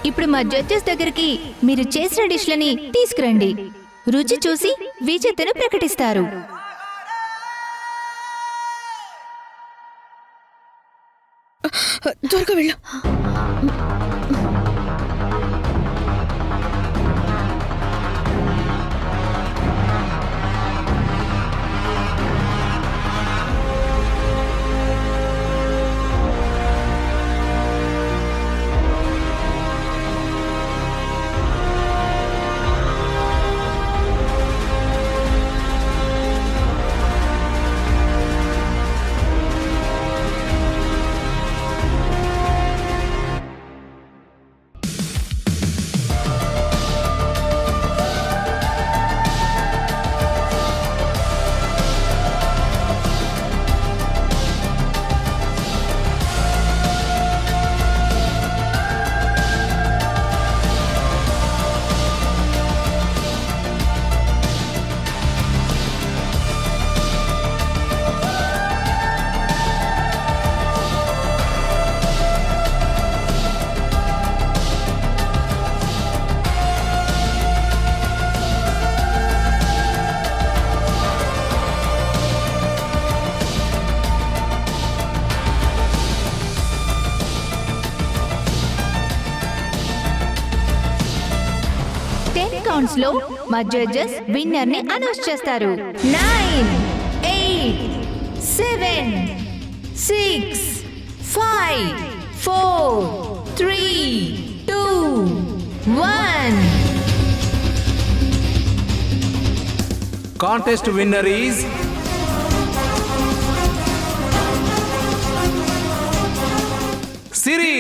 ఇప్పుడు మా జడ్జెస్ దగ్గరికి మీరు చేసిన డిష్లని తీసుకురండి. రుచి చూసి విజేతను ప్రకటిస్తారు. త్వరగా వెళ్ళు. కౌంట్స్ లో మా జడ్జెస్ విన్నర్ ని అనౌన్స్ చేస్తారు. 9, 8, 7, 6, 5, 4, 3, 2, 1. Contest winner is Siri.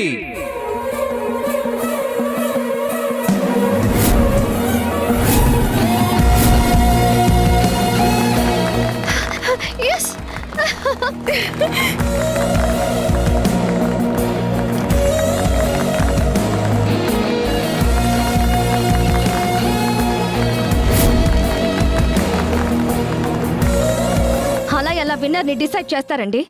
Yes. అలా ఎలా విన్నర్ని డిసైడ్ చేస్తారండి?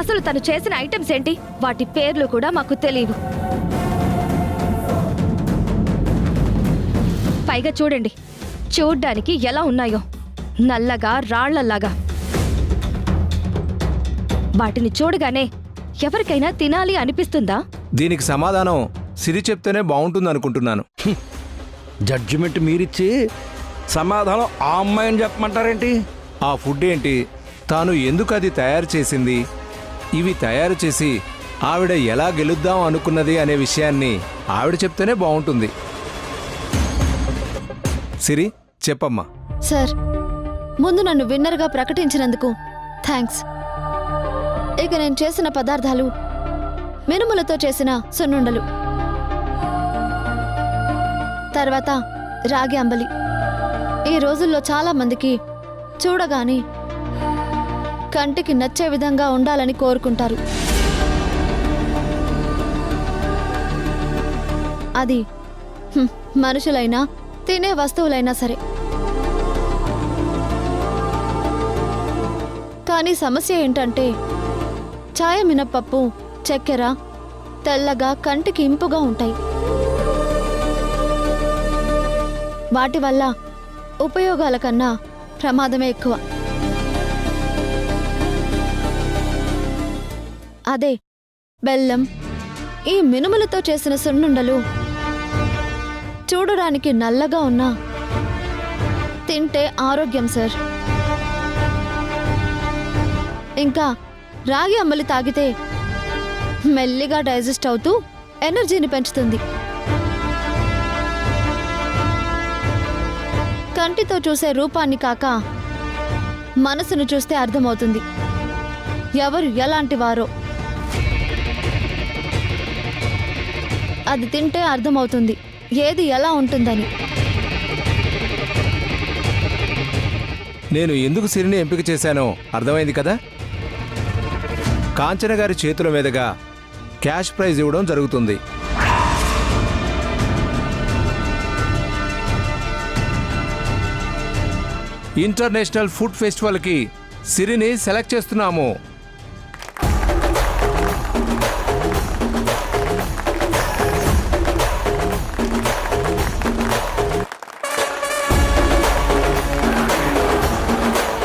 అసలు తను చేసిన ఐటమ్స్ ఏంటి? వాటి పేర్లు కూడా మాకు తెలియవు. పైగా చూడండి, చూడ్డానికి ఎలా ఉన్నాయో, నల్లగా రాళ్లలాగా. వాటిని చూడగానే ఎవరికైనా తినాలి అనిపిస్తుందా? దీనికి సమాధానం సిరి చెప్తేనే బాగుంటుంది అనుకుంటున్నాను. జడ్జిమెంట్ మీరిచ్చి సమాధానం ఆ అమ్మాయిని చెప్పమంటారేంటి? ఆ ఫుడ్ ఏంటి, తాను ఎందుకు అది తయారు చేసింది, ఇవి తయారు చేసి ఆవిడ ఎలా గెలుద్దాం అనుకున్నది అనే విషయాన్ని ఆవిడ చెప్తేనే బాగుంటుంది. సిరి చెప్పమ్మా. సార్, ముందు నన్ను విన్నర్గా ప్రకటించినందుకు థ్యాంక్స్. ఇక నేను చేసిన పదార్థాలు మినుములతో చేసిన సున్నుండలు, తర్వాత రాగి అంబలి. ఈ రోజుల్లో చాలా మందికి చూడగాని కంటికి నచ్చే విధంగా ఉండాలని కోరుకుంటారు. అది మనుషులైనా తినే వస్తువులైనా సరే. కానీ సమస్య ఏంటంటే ఛాయ మినప్పప్పు, చక్కెర తెల్లగా కంటికి ఇంపుగా ఉంటాయి. వాటి వల్ల ఉపయోగాల కన్నా ప్రమాదమే ఎక్కువ. అదే బెల్లం, ఈ మినుములతో చేసిన సున్నుండలు చూడడానికి నల్లగా ఉన్నా తింటే ఆరోగ్యం సార్. ఇంకా రాగి అంబలి తాగితే మెల్లిగా డైజెస్ట్ అవుతూ ఎనర్జీని పెంచుతుంది. కంటితో చూసే రూపాన్ని కాక మనసును చూస్తే అర్థమవుతుంది ఎవరు ఎలాంటి వారో. అది తింటే అర్థమవుతుంది ఏది ఎలా ఉంటుందని. నేను ఎందుకు సిరిని ఎంపిక చేశానో అర్థమైంది కదా. కాంచన గారి చేతుల మీదుగా క్యాష్ ప్రైజ్ ఇవ్వడం జరుగుతుంది. ఇంటర్నేషనల్ ఫుడ్ ఫెస్టివల్కి సిరిని సెలెక్ట్ చేస్తున్నాము.